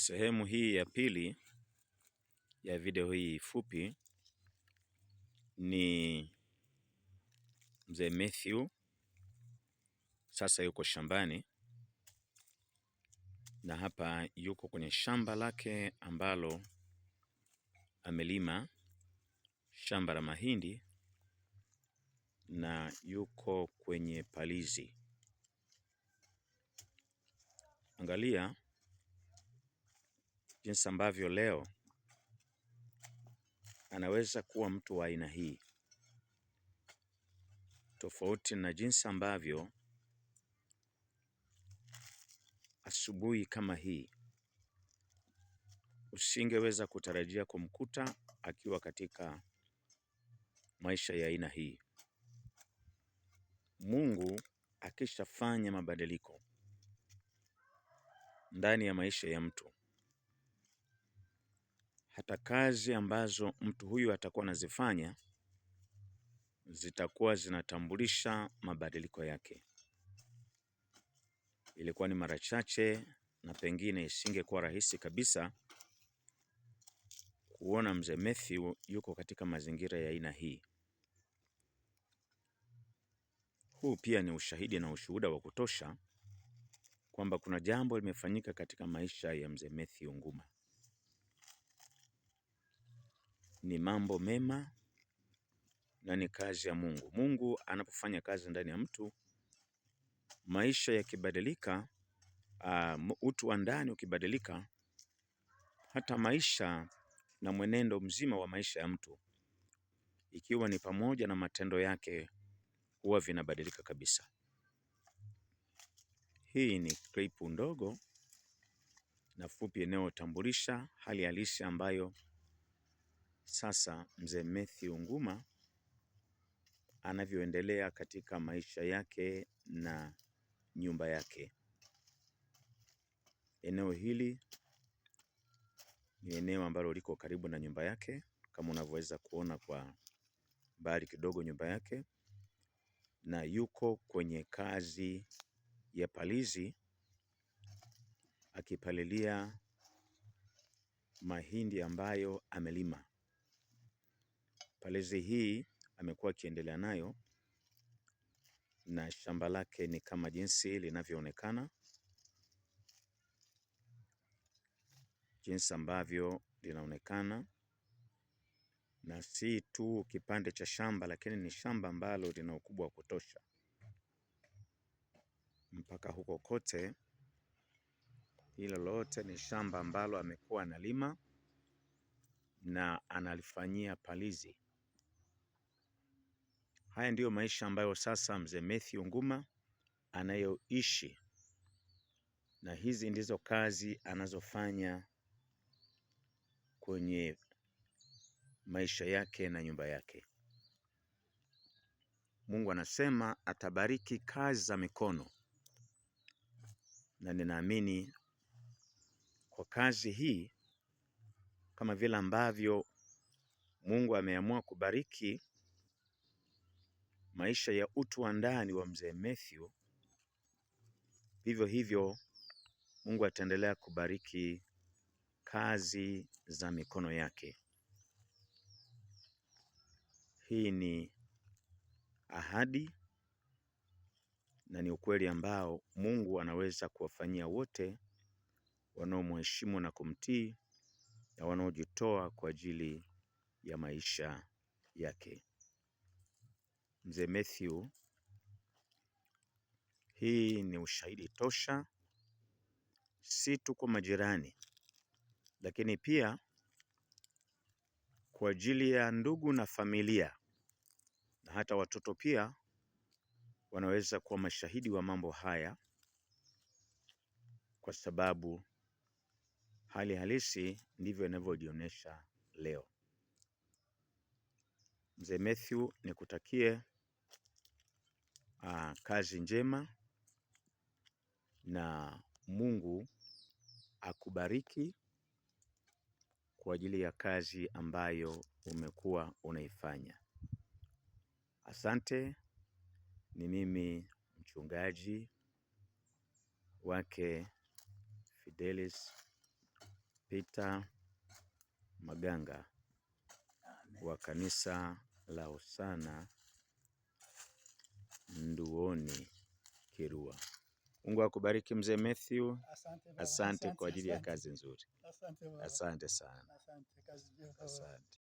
Sehemu hii ya pili ya video hii fupi ni mzee Mathew. Sasa yuko shambani na hapa yuko kwenye shamba lake ambalo amelima, shamba la mahindi, na yuko kwenye palizi. Angalia jinsi ambavyo leo anaweza kuwa mtu wa aina hii, tofauti na jinsi ambavyo asubuhi kama hii usingeweza kutarajia kumkuta akiwa katika maisha ya aina hii. Mungu akishafanya mabadiliko ndani ya maisha ya mtu, hata kazi ambazo mtu huyu atakuwa anazifanya zitakuwa zinatambulisha mabadiliko yake. Ilikuwa ni mara chache na pengine isingekuwa rahisi kabisa kuona mzee Mathew yuko katika mazingira ya aina hii. Huu pia ni ushahidi na ushuhuda wa kutosha kwamba kuna jambo limefanyika katika maisha ya mzee Mathew Nguma. Ni mambo mema na ni kazi ya Mungu. Mungu anapofanya kazi ndani ya mtu, maisha yakibadilika, utu wa ndani ukibadilika, hata maisha na mwenendo mzima wa maisha ya mtu, ikiwa ni pamoja na matendo yake, huwa vinabadilika kabisa. Hii ni klipu ndogo na fupi inayotambulisha hali halisi ambayo sasa mzee Mathew Nguma anavyoendelea katika maisha yake na nyumba yake. Eneo hili ni eneo ambalo liko karibu na nyumba yake, kama unavyoweza kuona kwa mbali kidogo nyumba yake, na yuko kwenye kazi ya palizi akipalilia mahindi ambayo amelima. Palizi hii amekuwa akiendelea nayo na shamba lake ni kama jinsi linavyoonekana, jinsi ambavyo linaonekana, na si tu kipande cha shamba, lakini ni shamba ambalo lina ukubwa wa kutosha. Mpaka huko kote, hilo lote ni shamba ambalo amekuwa analima na analifanyia palizi. Haya ndiyo maisha ambayo sasa mzee Mathew Nguma anayoishi, na hizi ndizo kazi anazofanya kwenye maisha yake na nyumba yake. Mungu anasema atabariki kazi za mikono, na ninaamini kwa kazi hii, kama vile ambavyo Mungu ameamua kubariki maisha ya utu wa ndani wa mzee Mathew, vivyo hivyo Mungu ataendelea kubariki kazi za mikono yake. Hii ni ahadi na ni ukweli ambao Mungu anaweza kuwafanyia wote wanaomheshimu na kumtii na wanaojitoa kwa ajili ya maisha yake. Mzee Mathew, hii ni ushahidi tosha, si tu kwa majirani, lakini pia kwa ajili ya ndugu na familia, na hata watoto pia wanaweza kuwa mashahidi wa mambo haya, kwa sababu hali halisi ndivyo inavyojionyesha leo. Mzee Mathew, nikutakie kazi njema na Mungu akubariki kwa ajili ya kazi ambayo umekuwa unaifanya. Asante. Ni mimi mchungaji wake Fidelis Peter Maganga wa kanisa la Hosana Nduoni Kirua. Mungu akubariki mzee Matthew. Asante kwa ajili ya kazi nzuri. Asante sana. Asante.